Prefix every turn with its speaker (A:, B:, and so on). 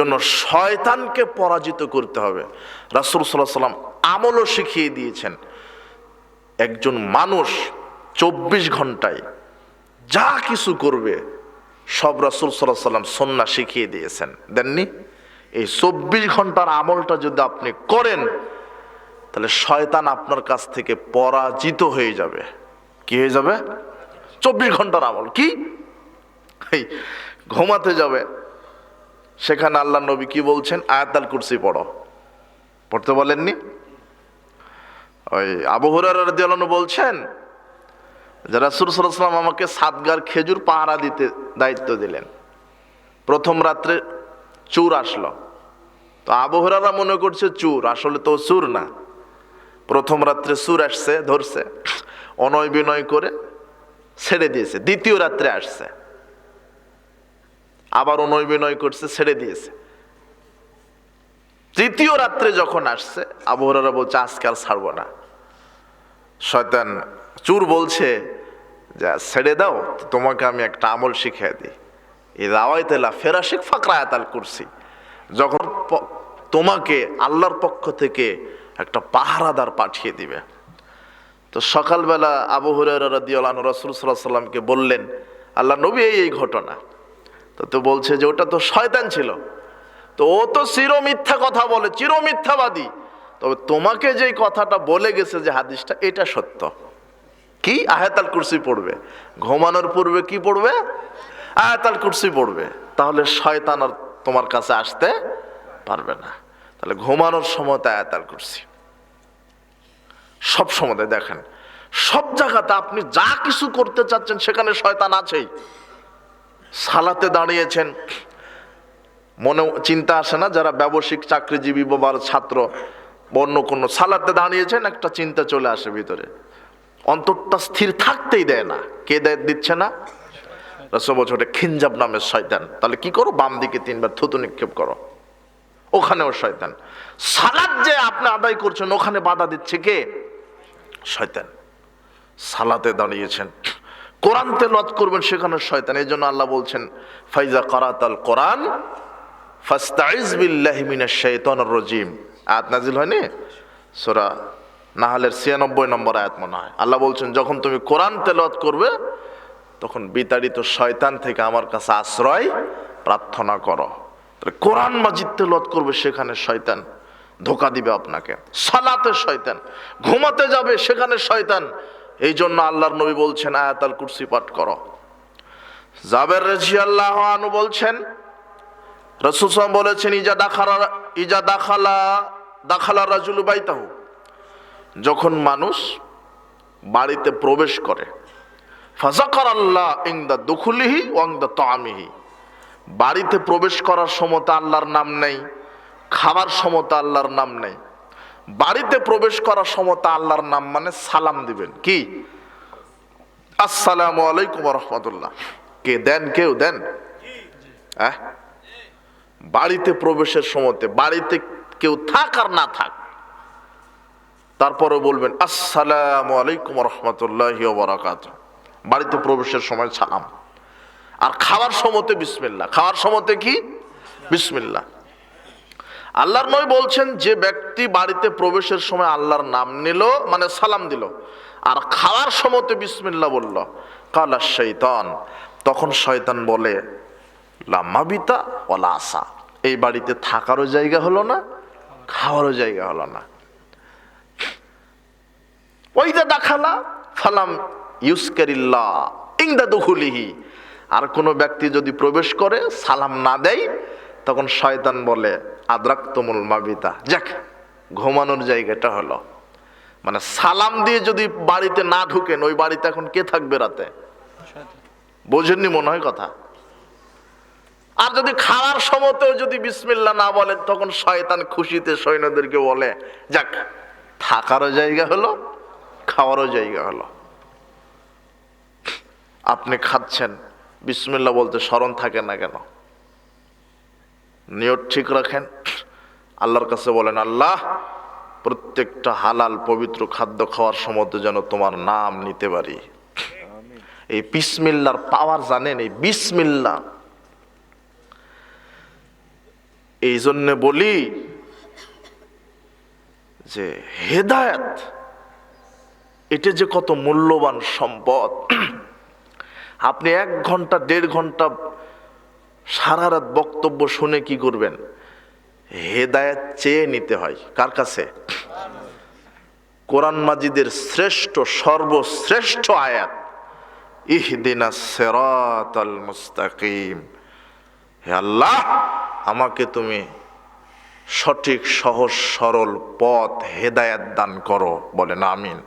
A: জন্য শয়তানকে পরাজিত করতে হবে। রাসূল সাল্লাল্লাহু আলাইহি ওয়াসাল্লাম আমলও শিখিয়ে দিয়েছেন। একজন মানুষ 24 ঘন্টায় যা কিছু করবে সব রাসূল সাল্লাল্লাহু আলাইহি ওয়াসাল্লাম সুন্নাহ শিখিয়ে দিয়েছেন, দেননি? এই 24 ঘন্টার আমলটা যদি আপনি করেন তাহলে শয়তান আপনার কাছ থেকে পরাজিত হয়ে যাবে। কি হয়ে যাবে? 24 ঘন্টার আমল কি? এই ঘুমাতে যাবে, সেখানে আল্লাহ নবী কি বলছেন? আয়াতুল কুরসি পড়ো। পড়তে বলেননি? ওই আবু হুরায়রা রাদিয়াল্লাহু আনহু বলছেন যে রাসূল সাল্লাল্লাহু আলাইহি ওয়াসাল্লাম আমাকে সাতগার খেজুর পাহারা দিতে দায়িত্ব দিলেন। প্রথম রাত্রে চোর আসলো, তো আবু হুরায়রা মনে করছে চোর, আসলে তো চোর না। প্রথম রাত্রে চোর আসছে, ধরছে, অনয় বিনয় করে ছেড়ে দিয়েছে। দ্বিতীয় রাত্রে আসছে, আবার অনয় বিনয় করছে, ছেড়ে দিয়েছে। তৃতীয় রাত্রে যখন আসছে, আবু হুরায়রা বলছে আজকে আর ছাড়বো না। শয়তান চোর বলছে যে ছেড়ে দাও, তোমাকে আমি একটা আমল শিখিয়ে দিই। এই রাওয়াইতেলা ফেরাশিক ফাকরা আয়াতুল কুরসি, যখন তোমাকে আল্লাহর পক্ষ থেকে একটা পাহারাদার পাঠিয়ে দিবে। তো সকালবেলা আবু হুরায়রা রাদিয়াল্লাহু আনহু রাসূল সাল্লাল্লাহু আলাইহি ওয়াসাল্লামকে বললেন, আল্লাহ নবী এই ঘটনা। তো বলছে যে ওটা তো শয়তান ছিল, তো ও তো চির মিথ্যা কথা বলে, চির মিথ্যাবাদী। তবে তোমাকে যে কথাটা বলে গেছে যে হাদিসটা, এটা সত্য। কি? আয়াতুল কুরসি পড়বে। ঘুমানোর পূর্বে কি পড়বে? আয়াতুল কুরসি পড়বে। তাহলে শয়তান আর তোমার কাছে আসতে পারবে না। তাহলে ঘুমানোর সময় আয়াতুল কুরসি সব সময় দেখেন, সব জায়গাতে আপনি যা কিছু করতে চাচ্ছেন সেখানে শয়তান আছেই। সালাতে দাঁড়িয়েছেন, মনে চিন্তা আসে না? যারা ব্যবসায়িক চাকরিজীবী বা ছাত্র, অন্য কোনো সালাতে দাঁড়িয়েছেন, একটা চিন্তা চলে আসে ভিতরে, অন্তরটা স্থির থাকতেই দেয় না। কে দিচ্ছে না? রাসূল বলছে ওটা খিনজাব নামের শয়তান। তাহলে কি করো? বাম দিকে 3 বার থুতু নিক্ষেপ করো, ওখানেও শয়তান। সালাত যে আপনি আদায় করছেন ওখানে বাধা দিচ্ছে কে? শয়তান। সালাতে দাঁড়িয়েছেন, কোরআন তেলাওয়াত করবেন, সেখানে শয়তান। এই জন্য আল্লাহ বলছেন ফাইজা কারাতাল কোরআন ফাস্তাইজ বিল্লাহি মিনাশ শাইতানির রাজিম। আয়াত নাজিল হয়নি? সূরা নাহলের 96 নম্বর আয়াত মনে হয়। আল্লাহ বলছেন যখন তুমি কোরআন তেলাওয়াত করবে তখন বিতাড়িত শয়তান থেকে আমার কাছে আশ্রয় প্রার্থনা করো। কোরআন মাজিদ তেলাওয়াত করবে, সেখানে শয়তান ধোঁকা দিবে আপনাকে। সালাতে শয়তান, ঘুমাতে যাবে সেখানে শয়তান। এই জন্য আল্লাহর নবী বলছেন আয়াতুল কুরসি পাঠ করো। জাবের রাদিয়াল্লাহু আনহু বলছেন রাসূল সাল্লাল্লাহু আলাইহি ওয়াসাল্লাম বলেছেন ইজা দাখালা রাজুলু বাইতাহু, যখন মানুষ বাড়িতে প্রবেশ করে, ফাযাকারাল্লাহ ইনদা দুখুলিহি ওয়া ইনদা তাআমিহি, বাড়িতে প্রবেশ করার সময় আল্লাহর নাম নেই, খাবার সময় আল্লাহর নাম নেই। বাড়িতে প্রবেশ করার সময় আল্লাহর নাম মানে সালাম দিবেন। কি? আসসালামু আলাইকুম ওয়া রাহমাতুল্লাহ। কে দেন? কেউ দেন? হ্যাঁ, বাড়িতে প্রবেশের সময়, বাড়িতে কেউ থাক আর না থাক, তারপরে বলবেন আসসালামু আলাইকুম ওয়া রাহমাতুল্লাহি ওয়া বারাকাতুহু। বাড়িতে প্রবেশের সময় সালাম। আর খাওয়ার সময়তে বিসমিল্লাহ। খাওয়ার সময়তে কি? বিসমিল্লাহ। আল্লাহর নবী বলছেন যে ব্যক্তি বাড়িতে প্রবেশের সময় আল্লাহর নাম নিল মানে সালাম দিল আর খাওয়ার সময়তে বিসমিল্লাহ বলল, কালা শাইতান, তখন শয়তান বলে লা মাবিতা ওয়ালা আসা, এই বাড়িতে থাকারও জায়গা হলো না, খাওয়ারও জায়গা হলো না। ওইদা দাখালা ফালাম ইউসকারিল্লাহ ইনদা দুখুলিহি, আর কোনো ব্যক্তি যদি প্রবেশ করে সালাম না দেয় তখন শয়তান বলে আদরাকতুমুল মাবিতা, যাক ঘুমানোর জায়গাটা হলো। মানে সালাম দিয়ে যদি বাড়িতে না ঢুকেন, ওই বাড়িতে এখন কে থাকবে রাতে? বোঝেননি মনে হয় কথা। আর যদি খাওয়ার সময়তেও যদি বিসমিল্লাহ না বলেন তখন শয়তান খুশিতে সৈন্যদেরকে বলে যাক থাকারও জায়গা হলো, খাওয়ারও জায়গা হলো। আপনি খাচ্ছেন, বিসমিল্লাহ বলতে স্মরণ থাকে না কেন? নিয়ত ঠিক রাখেন, আল্লাহর কাছে বলেন আল্লাহ প্রত্যেকটা হালাল পবিত্র খাদ্য খাওয়ার সময় যেন তোমার নাম নিতে পারি। এই বিসমিল্লাহর পাওয়ার জানেন? এই বিসমিল্লাহ এই জন্যে বলি যে হেদায়েত এটা যে কত মূল্যবান সম্পদ। আপনি 1 ঘন্টা 1.5 ঘন্টা সারা রাত বক্তব্য শুনে কি করবেন? হেদায়েত চেয়ে নিতে হয় কার কাছে? কোরআন মাজিদের শ্রেষ্ঠ সর্বশ্রেষ্ঠ আয়াত ইহদিনাস সিরাতাল মুস্তাকিম। হে আল্লাহ, আমাকে তুমি সঠিক সহজ সরল পথ হেদায়েত দান করো। বলেন আমিন।